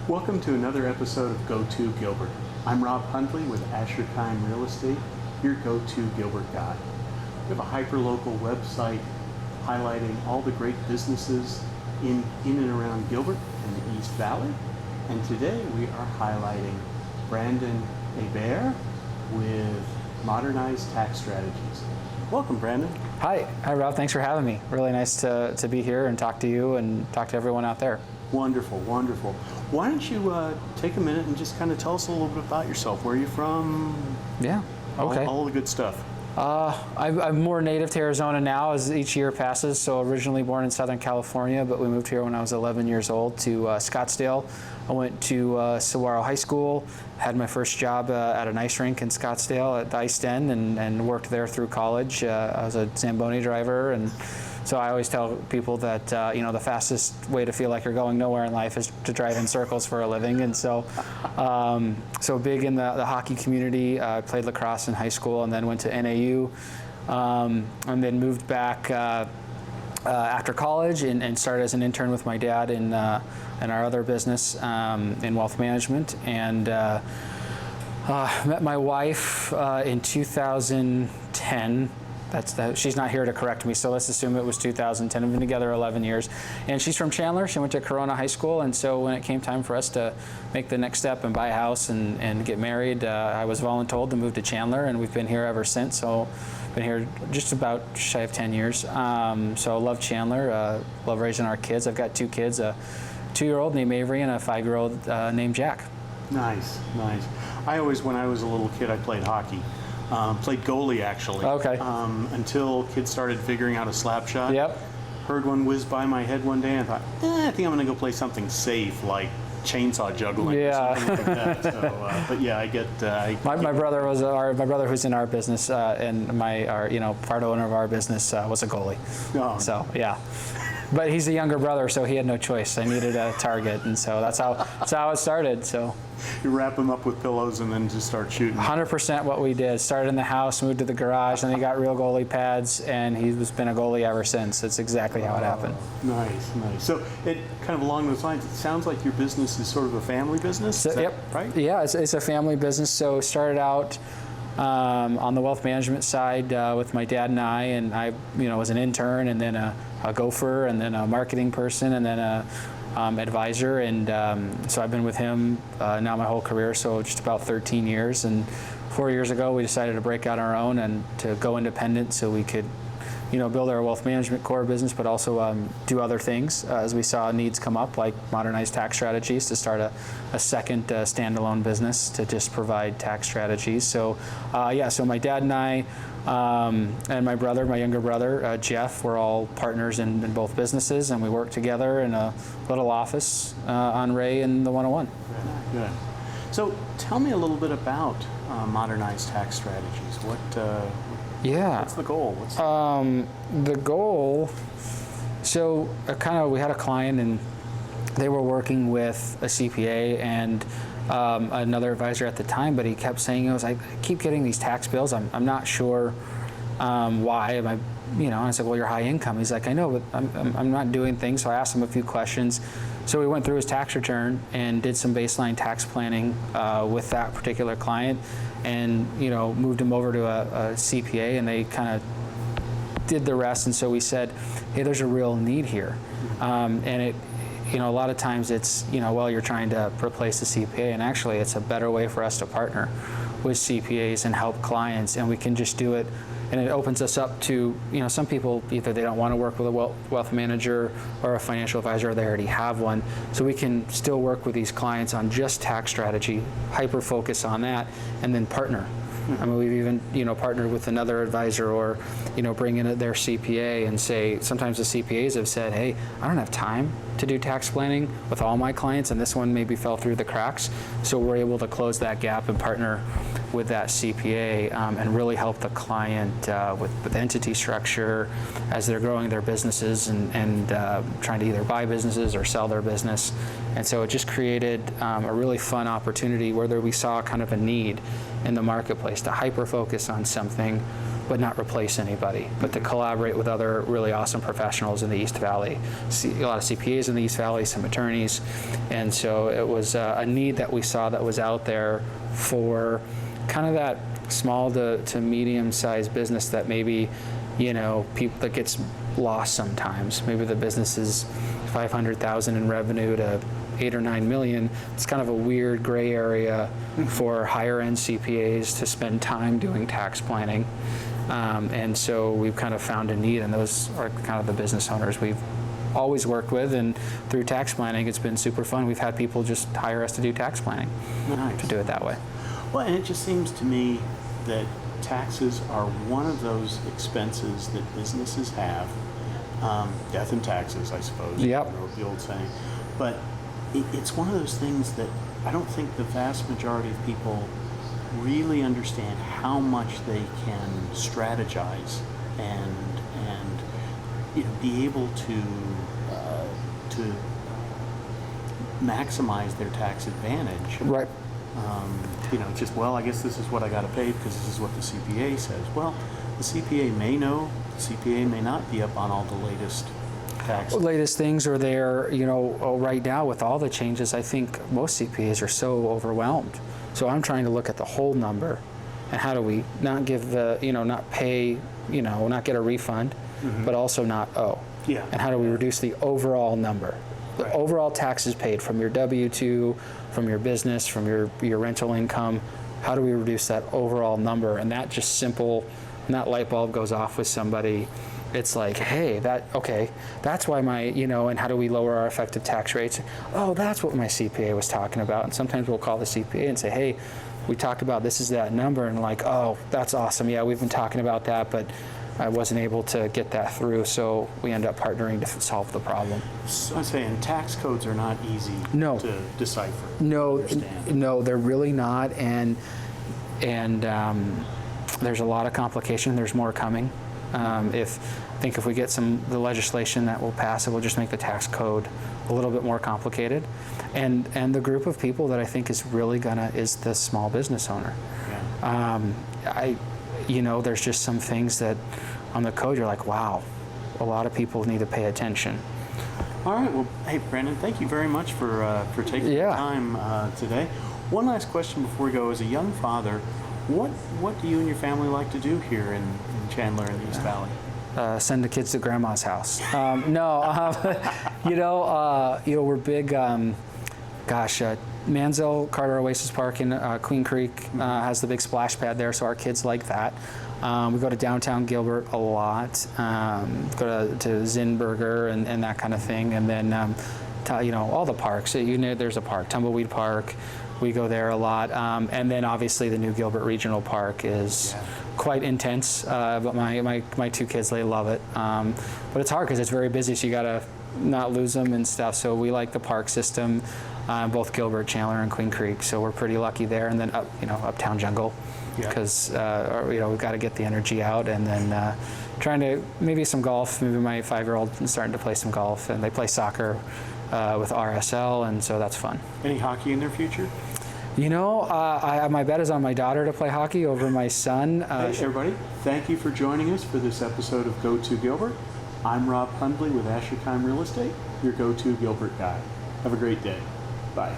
Welcome to another episode of Go-To Gilbert. I'm Rob Hundley with Asher Kime Real Estate, your Go-To Gilbert guy. We have a hyper-local website highlighting all the great businesses in and around Gilbert and the East Valley. And today we are highlighting Brandon Herbert with Modernize Tax Strategies. Welcome, Brandon. Hi Rob, thanks for having me. Really nice to be here and talk to you and talk to everyone out there. Wonderful, wonderful. Why don't you take a minute and just kind of tell us a little bit about yourself, where you're from? Yeah, okay. All the good stuff. I'm more native to Arizona now as each year passes. So originally born in Southern California, but we moved here when I was 11 years old to Scottsdale. I went to Saguaro High School, had my first job at an ice rink in Scottsdale at the Ice Den, and worked there through college. I was a Zamboni driver, and so I always tell people that the fastest way to feel like you're going nowhere in life is to drive in circles for a living. And so, so big in the hockey community. I played lacrosse in high school, and then went to NAU, and then moved back after college and started as an intern with my dad in our other business in wealth management, and met my wife in 2010. She's not here to correct me, so let's assume it was 2010. We've been together 11 years. And she's from Chandler. She went to Corona High School, and so when it came time for us to make the next step and buy a house and get married, I was voluntold to move to Chandler, and we've been here ever since. So been here just about shy of 10 years. So I love Chandler, love raising our kids. I've got two kids, a 2-year-old named Avery and a 5-year-old named Jack. Nice, nice. I always, when I was a little kid, I played hockey. Played goalie, actually. Okay. Until kids started figuring out a slap shot. Yep. Heard one whiz by my head one day and thought, I think I'm going to go play something safe, like chainsaw juggling or something like that. So, but yeah, I get. My brother who's in our business, and part owner of our business was a goalie. Oh. So yeah. But he's a younger brother, so he had no choice. I needed a target, and so that's how it started. So you wrap him up with pillows and then just start shooting. 100% what we did. Started in the house, moved to the garage, and then he got real goalie pads, and he's been a goalie ever since. That's exactly how it happened. Nice, nice. So it kind of along those lines, it sounds like your business is sort of a family business. So, yep. Right? Yeah, it's a family business. So started out on the wealth management side with my dad and I was an intern, and then a gopher, and then a marketing person, and then a advisor, and so I've been with him now my whole career, so just about 13 years. And 4 years ago we decided to break out on our own and to go independent so we could build our wealth management core business, but also do other things as we saw needs come up, like Modernize Tax Strategies, to start a second standalone business to just provide tax strategies. So so my dad and I and my younger brother, Jeff, we're all partners in both businesses, and we work together in a little office on Ray in the 101. Good. So tell me a little bit about Modernize Tax Strategies. What's the goal? The goal, so we had a client, and they were working with a CPA and another advisor at the time, but he kept saying, I keep getting these tax bills. I'm not sure why. And I said, well, you're high income. He's like, I know, but I'm not doing things. So I asked him a few questions. So we went through his tax return and did some baseline tax planning with that particular client, and moved him over to a CPA, and they kind of did the rest. And so we said, hey, there's a real need here, and it. A lot of times it's, you're trying to replace the CPA, and actually it's a better way for us to partner with CPAs and help clients, and we can just do it, and it opens us up to, some people, either they don't want to work with a wealth manager or a financial advisor, or they already have one, so we can still work with these clients on just tax strategy, hyper focus on that, and then partner. I mean, we've even, partnered with another advisor, or, bring in their CPA and say, sometimes the CPAs have said, hey, I don't have time to do tax planning with all my clients, and this one maybe fell through the cracks. So we're able to close that gap and partner with that CPA and really help the client with entity structure as they're growing their businesses and trying to either buy businesses or sell their business. And so it just created a really fun opportunity where we saw kind of a need in the marketplace to hyper focus on something but not replace anybody, but to collaborate with other really awesome professionals in the East Valley. A lot of CPAs in the East Valley, some attorneys, and so it was a need that we saw that was out there for kind of that small to medium-sized business that maybe, people that gets lost sometimes. Maybe the business is 500,000 in revenue to 8 or 9 million. It's kind of a weird gray area for higher end CPAs to spend time doing tax planning. And so we've kind of found a need, and those are kind of the business owners we've always worked with, and through tax planning, it's been super fun. We've had people just hire us to do tax planning, Nice. to do it that way. Well, and it just seems to me that taxes are one of those expenses that businesses have. Death and taxes, I suppose. Yep. The old saying. But it's one of those things that I don't think the vast majority of people really understand how much they can strategize and be able to maximize their tax advantage. Right. Just, well, I guess this is what I got to pay because this is what the CPA says. Well, the CPA may know, the CPA may not be up on all the latest tax. Latest things are there, right now with all the changes, I think most CPAs are so overwhelmed. So I'm trying to look at the whole number and how do we not give not pay, not get a refund, but also not owe. Yeah. And how do we reduce the overall number? The Right. overall taxes paid from your W-2, from your business, from your rental income. How do we reduce that overall number? And that just simple, when that light bulb goes off with somebody, it's like, hey, that's why and how do we lower our effective tax rates? Oh, that's what my CPA was talking about. And sometimes we'll call the CPA and say, hey, we talked about this is that number, and like, oh, that's awesome. Yeah, we've been talking about that, but I wasn't able to get that through, so we end up partnering to solve the problem. So I'm saying tax codes are not easy No. to decipher. No, understand. no, they're really not, and there's a lot of complication. There's more coming. I think if we get the legislation that will pass, it will just make the tax code a little bit more complicated. And the group of people that I think is really is the small business owner. Yeah. There's just some things that on the code you're like, wow, a lot of people need to pay attention. All right. Well, hey, Brandon, thank you very much for taking the time today. One last question before we go. As a young father, what do you and your family like to do here in Chandler and the East Valley? Send the kids to grandma's house. We're big, Mansell, Carter Oasis Park in Queen Creek has the big splash pad there, so our kids like that. We go to downtown Gilbert a lot, go to Zinberger and that kind of thing, and then, all the parks. There's a park, Tumbleweed Park. We go there a lot, and then obviously the new Gilbert Regional Park is quite intense. But my two kids, they love it. But it's hard because it's very busy, so you gotta not lose them and stuff. So we like the park system, both Gilbert, Chandler, and Queen Creek. So we're pretty lucky there. And then Uptown Jungle, because we've got to get the energy out, and then trying to maybe some golf. Maybe my 5-year-old is starting to play some golf, and they play soccer with RSL, and so that's fun. Any hockey in their future? My bet is on my daughter to play hockey over my son. Hey, everybody, thank you for joining us for this episode of Go To Gilbert. I'm Rob Hundley with Asherkheim Real Estate, your go-to Gilbert guy. Have a great day. Bye.